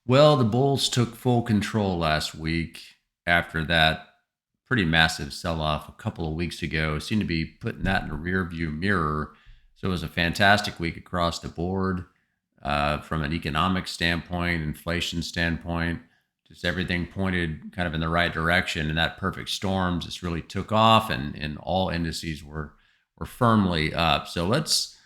Well, the Bulls took full control last week after that pretty massive sell off a couple of weeks ago. Seemed to be putting that in the rearview mirror. So it was a fantastic week across the board from an economic standpoint, inflation standpoint. Just everything pointed kind of in the right direction, and that perfect storm just really took off, and all indices were firmly up. So let's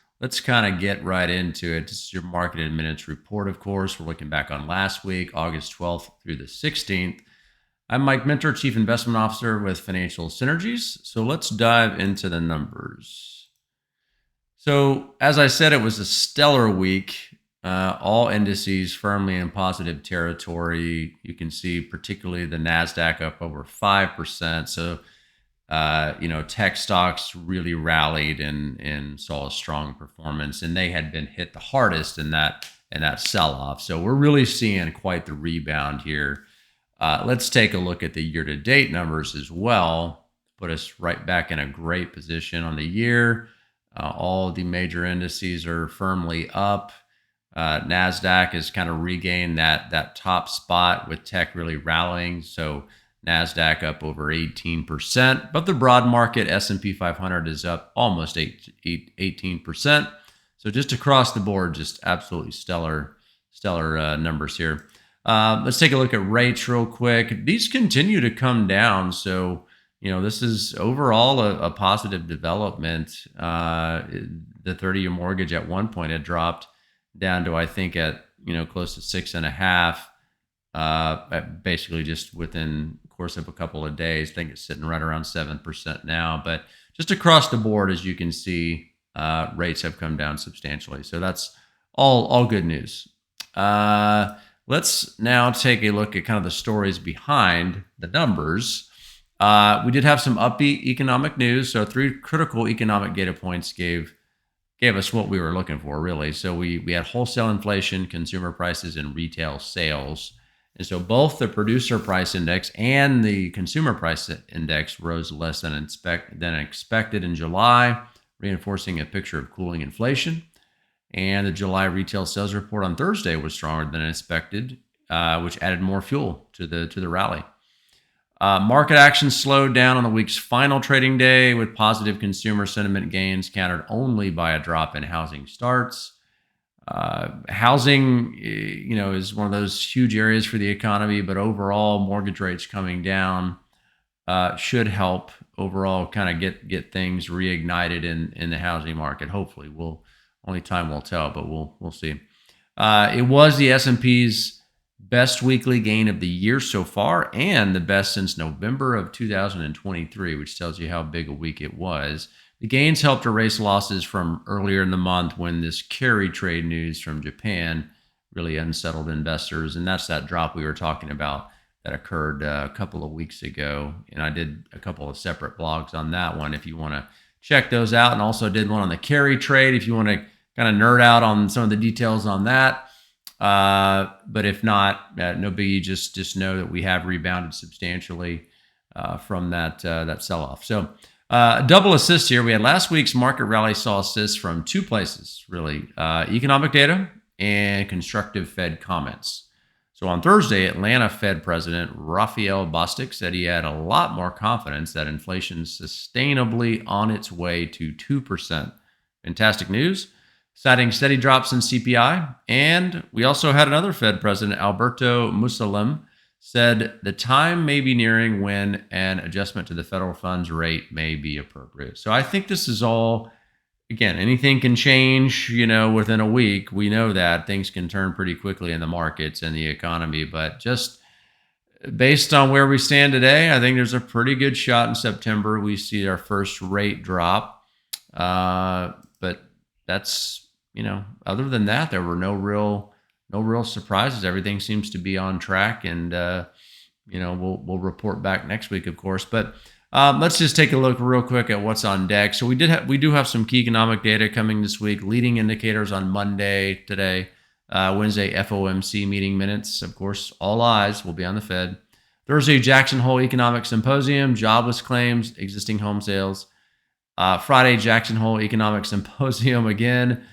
kind of get right into it. This is your market in minutes report, of course. We're looking back on last week, August 12th through the 16th. I'm Mike Minter, Chief Investment Officer with Financial Synergies. So let's dive into the numbers. So, as I said, it was a stellar week. All indices firmly in positive territory. You can see particularly the Nasdaq up over 5%. So, tech stocks really rallied and saw a strong performance, and they had been hit the hardest in that sell-off. So we're really seeing quite the rebound here. Let's take a look at the year-to-date numbers as well. Put us right back in a great position on the year. All the major indices are firmly up. Nasdaq has kind of regained that top spot with tech really rallying. So Nasdaq up over 18%, but the broad market S&P 500 is up almost 18%. So just across the board, just absolutely stellar numbers here. Let's take a look at rates real quick. These continue to come down. So, this is overall a positive development. The 30-year mortgage at one point had dropped down to, I think, at close to 6.5, basically just within the course of a couple of days. I think it's sitting right around 7% now. But just across the board, as you can see, rates have come down substantially. So that's all good news. Let's now take a look at kind of the stories behind the numbers. We did have some upbeat economic news. So 3 critical economic data points gave us what we were looking for, really. So we had wholesale inflation, consumer prices, and retail sales. And so both the producer price index and the consumer price index rose less than expected in July, reinforcing a picture of cooling inflation. And the July retail sales report on Thursday was stronger than expected, which added more fuel to the rally. Market action slowed down on the week's final trading day, with positive consumer sentiment gains countered only by a drop in housing starts. Housing, is one of those huge areas for the economy, but overall, mortgage rates coming down should help overall kind of get things reignited in the housing market. Hopefully, only time will tell, but we'll see. It was the S&P's best weekly gain of the year so far, and the best since November of 2023, which tells you how big a week it was. The gains helped erase losses from earlier in the month when this carry trade news from Japan really unsettled investors, and that's that drop we were talking about that occurred a couple of weeks ago. And I did a couple of separate blogs on that one if you want to check those out, and also did one on the carry trade if you want to kind of nerd out on some of the details on that. But if not, no biggie. Just know that we have rebounded substantially from that sell-off. So a double assist here. We had last week's market rally saw assists from 2 places, really: economic data and constructive Fed comments. So on Thursday, Atlanta Fed President Raphael Bostic said he had a lot more confidence that inflation is sustainably on its way to 2%. Fantastic news, citing steady drops in CPI. And we also had another Fed President, Alberto Musalem, said the time may be nearing when an adjustment to the federal funds rate may be appropriate. So I think this is all, again, anything can change, within a week. We know that things can turn pretty quickly in the markets and the economy, but just based on where we stand today, I think there's a pretty good shot in September we see our first rate drop. But that's, other than that, there were no real surprises. Everything seems to be on track, and we'll report back next week, of course. But let's just take a look real quick at what's on deck. So we do have some key economic data coming this week. Leading indicators on Monday today, Wednesday FOMC meeting minutes. Of course, all eyes will be on the Fed. Thursday, Jackson Hole Economic Symposium, jobless claims, existing home sales. Friday, Jackson Hole Economic Symposium again.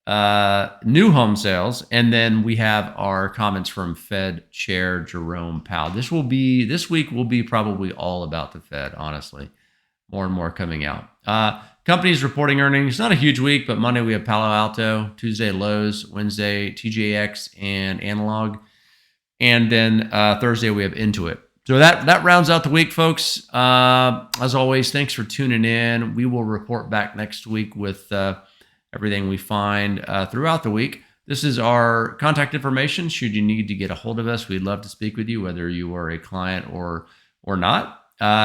new home sales, and then we have our comments from Fed Chair Jerome Powell. This week will be probably all about the Fed, honestly. More and more coming out. Companies reporting earnings. Not a huge week, but Monday we have Palo Alto, Tuesday Lowe's, Wednesday TJX and Analog, and then Thursday we have Intuit. So that rounds out the week, folks. As always, thanks for tuning in. We will report back next week with everything we find throughout the week. This is our contact information. Should you need to get a hold of us, we'd love to speak with you, whether you are a client or not.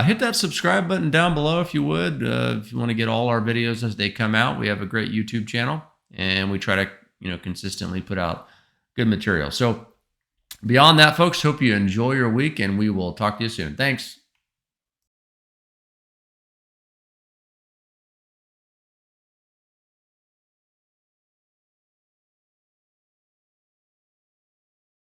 Hit that subscribe button down below if you would. If you want to get all our videos as they come out, we have a great YouTube channel, and we try to consistently put out good material. So beyond that, folks, hope you enjoy your week, and we will talk to you soon. Thanks.